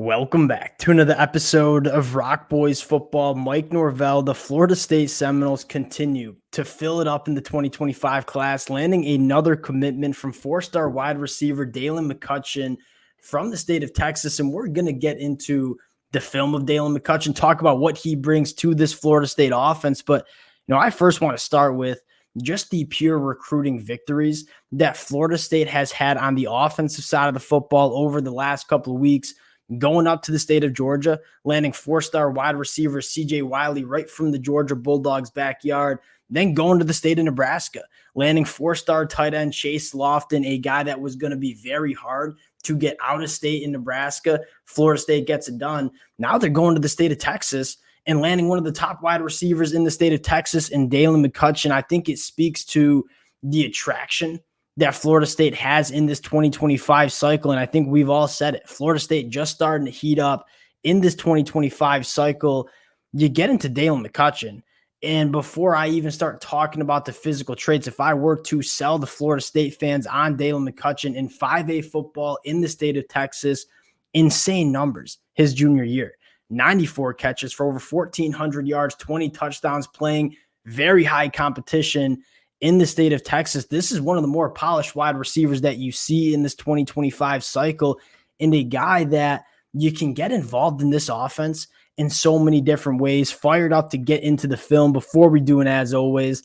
Welcome back to another episode of Rock Boys Football. Mike Norvell, the Florida State Seminoles continue to fill it up in the 2025 class, landing another commitment from four-star wide receiver Dalen McCutchen from the state of Texas. And we're going to get into the film of Dalen McCutchen, talk about what he brings to this Florida State offense. But, I first want to start with just the pure recruiting victories that Florida State has had on the offensive side of the football over the last couple of weeks. Going up to the state of Georgia, landing four-star wide receiver C.J. Wiley right from the Georgia Bulldogs' backyard, then going to the state of Nebraska, landing four-star tight end Chase Lofton, a guy that was going to be very hard to get out of state in Nebraska. Florida State gets it done. Now they're going to the state of Texas and landing one of the top wide receivers in the state of Texas in Dalen McCutchen. I think it speaks to the attraction that Florida State has in this 2025 cycle. And I think we've all said it. Florida State just starting to heat up in this 2025 cycle. You get into Dalen McCutchen. And before I even start talking about the physical traits, if I were to sell the Florida State fans on Dalen McCutchen in 5A football in the state of Texas, insane numbers his junior year. 94 catches for over 1,400 yards, 20 touchdowns, playing very high competition in the state of Texas. This is one of the more polished wide receivers that you see in this 2025 cycle, and a guy that you can get involved in this offense in so many different ways. Fired up to get into the film. Before we do, and as always,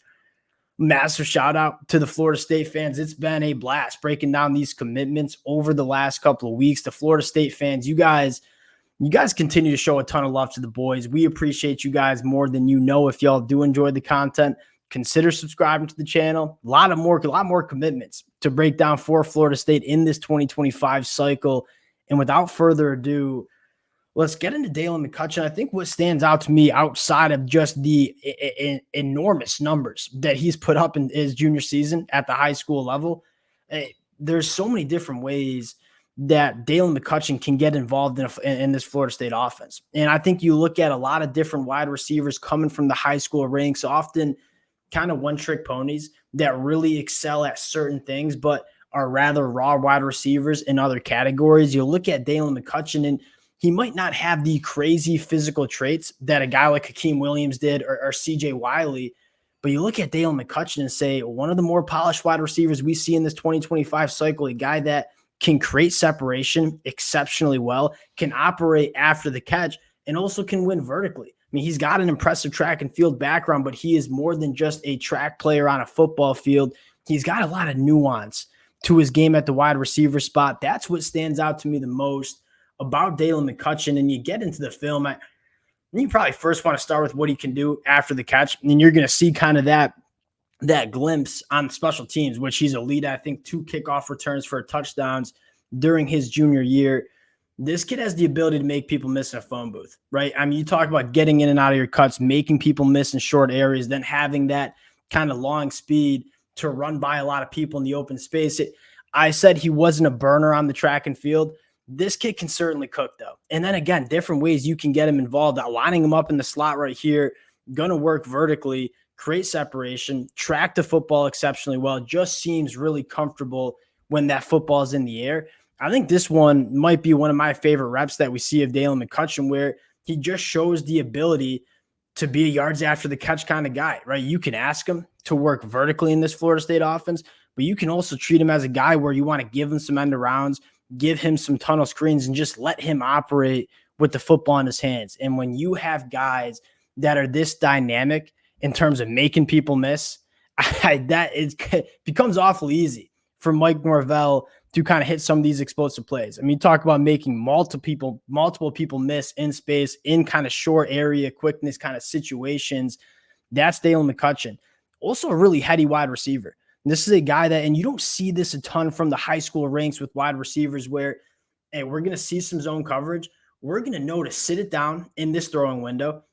massive shout out to the Florida State fans. It's been a blast breaking down these commitments over the last couple of weeks. The Florida State fans, you guys continue to show a ton of love to the boys. We appreciate you guys more than you know. If y'all do enjoy the content, consider subscribing to the channel. A lot more commitments to break down for Florida State in this 2025 cycle. And without further ado, let's get into Dalen McCutchen. I think what stands out to me outside of just the enormous numbers that he's put up in his junior season at the high school level, there's so many different ways that Dalen McCutchen can get involved in this Florida State offense. And I think you look at a lot of different wide receivers coming from the high school ranks, often kind of one-trick ponies that really excel at certain things, but are rather raw wide receivers in other categories. You look at Dalen McCutchen, and he might not have the crazy physical traits that a guy like Hakeem Williams did or C.J. Wiley, but you look at Dalen McCutchen and say, one of the more polished wide receivers we see in this 2025 cycle, a guy that can create separation exceptionally well, can operate after the catch, and also can win vertically. I mean, he's got an impressive track and field background, but he is more than just a track player on a football field. He's got a lot of nuance to his game at the wide receiver spot. That's what stands out to me the most about Dalen McCutchen. And you get into the film, you probably first want to start with what he can do after the catch, and you're going to see kind of that glimpse on special teams, which he's elite. I think 2 kickoff returns for touchdowns during his junior year. This kid has the ability to make people miss in a phone booth, right? I mean, you talk about getting in and out of your cuts, making people miss in short areas, then having that kind of long speed to run by a lot of people in the open space. I said he wasn't a burner on the track and field. This kid can certainly cook, though. And then again, different ways you can get him involved. Lining him up in the slot right here, going to work vertically, create separation, track the football exceptionally well. Just seems really comfortable when that football is in the air. I think this one might be one of my favorite reps that we see of Dalen McCutchen, where he just shows the ability to be a yards after the catch kind of guy, right? You can ask him to work vertically in this Florida State offense, but you can also treat him as a guy where you want to give him some end arounds, give him some tunnel screens, and just let him operate with the football in his hands. And when you have guys that are this dynamic in terms of making people miss, it becomes awfully easy for Mike Norvell to kind of hit some of these explosive plays. I mean, talk about making multiple people miss in space, in kind of short area quickness kind of situations. That's Dalen McCutchen. Also a really heady wide receiver. And this is a guy that, and you don't see this a ton from the high school ranks with wide receivers where, hey, we're going to see some zone coverage. We're going to know to sit it down in this throwing window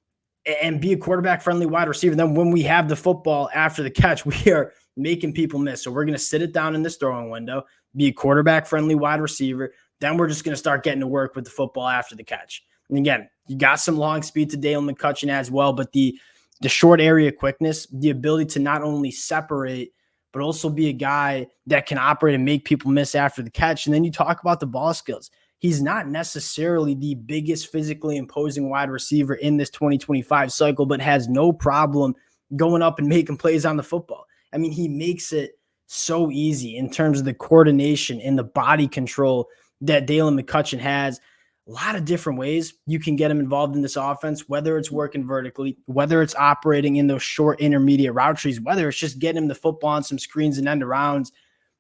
and be a quarterback-friendly wide receiver. Then when we have the football after the catch, we are making people miss. So we're going to sit it down in this throwing window, be a quarterback-friendly wide receiver. Then we're just going to start getting to work with the football after the catch. And again, you got some long speed to Dalen McCutchen as well, but the short area quickness, the ability to not only separate, but also be a guy that can operate and make people miss after the catch. And then you talk about the ball skills. he's not necessarily the biggest physically imposing wide receiver in this 2025 cycle, but has no problem going up and making plays on the football. I mean, he makes it so easy in terms of the coordination and the body control that Dalen McCutchen has. A lot of different ways you can get him involved in this offense, whether it's working vertically, whether it's operating in those short intermediate route trees, whether it's just getting him the football on some screens and end arounds.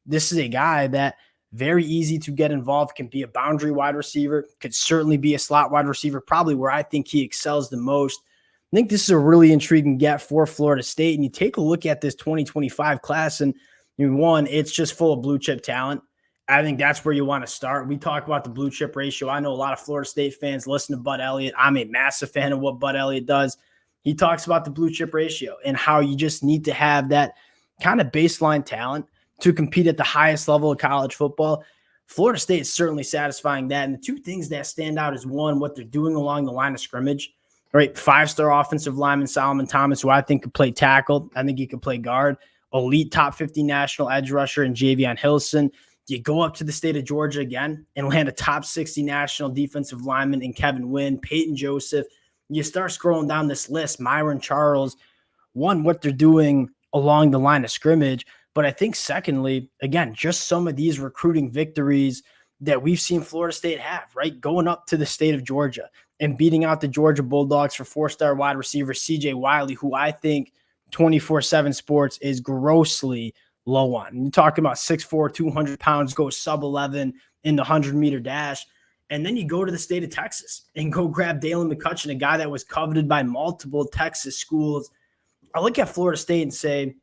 This is a guy that very easy to get involved, can be a boundary wide receiver, could certainly be a slot wide receiver, probably where I think he excels the most. I think this is a really intriguing get for Florida State. And you take a look at this 2025 class, and one, it's just full of blue chip talent. I think that's where you want to start. We talk about the blue chip ratio. I know a lot of Florida State fans listen to Bud Elliott. I'm a massive fan of what Bud Elliott does. He talks about the blue chip ratio and how you just need to have that kind of baseline talent to compete at the highest level of college football. Florida State is certainly satisfying that. And the two things that stand out is, one, what they're doing along the line of scrimmage. Right, 5-star offensive lineman Solomon Thomas, who I think could play tackle. I think he could play guard. Elite top 50 national edge rusher in Javion Hilson. You go up to the state of Georgia again and land a top 60 national defensive lineman in Kevin Wynn, Peyton Joseph. You start scrolling down this list, Myron Charles. One, what they're doing along the line of scrimmage. But I think secondly, again, just some of these recruiting victories that we've seen Florida State have, right? Going up to the state of Georgia and beating out the Georgia Bulldogs for 4-star wide receiver CJ Wiley, who I think 24/7 Sports is grossly low on. You're talking about 6'4", 200 pounds, go sub-11 in the 100-meter dash. And then you go to the state of Texas and go grab Dalen McCutchen, a guy that was coveted by multiple Texas schools. I look at Florida State and say,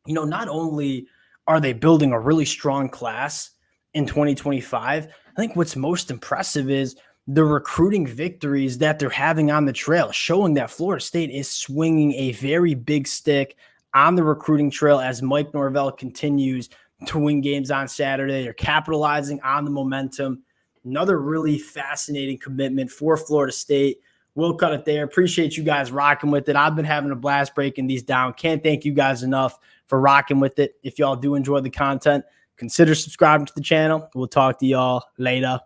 not only are they building a really strong class in 2025, I think what's most impressive is the recruiting victories that they're having on the trail, showing that Florida State is swinging a very big stick on the recruiting trail as Mike Norvell continues to win games on Saturday. They're capitalizing on the momentum. Another really fascinating commitment for Florida State. We'll cut it there. Appreciate you guys rocking with it. I've been having a blast breaking these down. Can't thank you guys enough for rocking with it. If y'all do enjoy the content, consider subscribing to the channel. We'll talk to y'all later.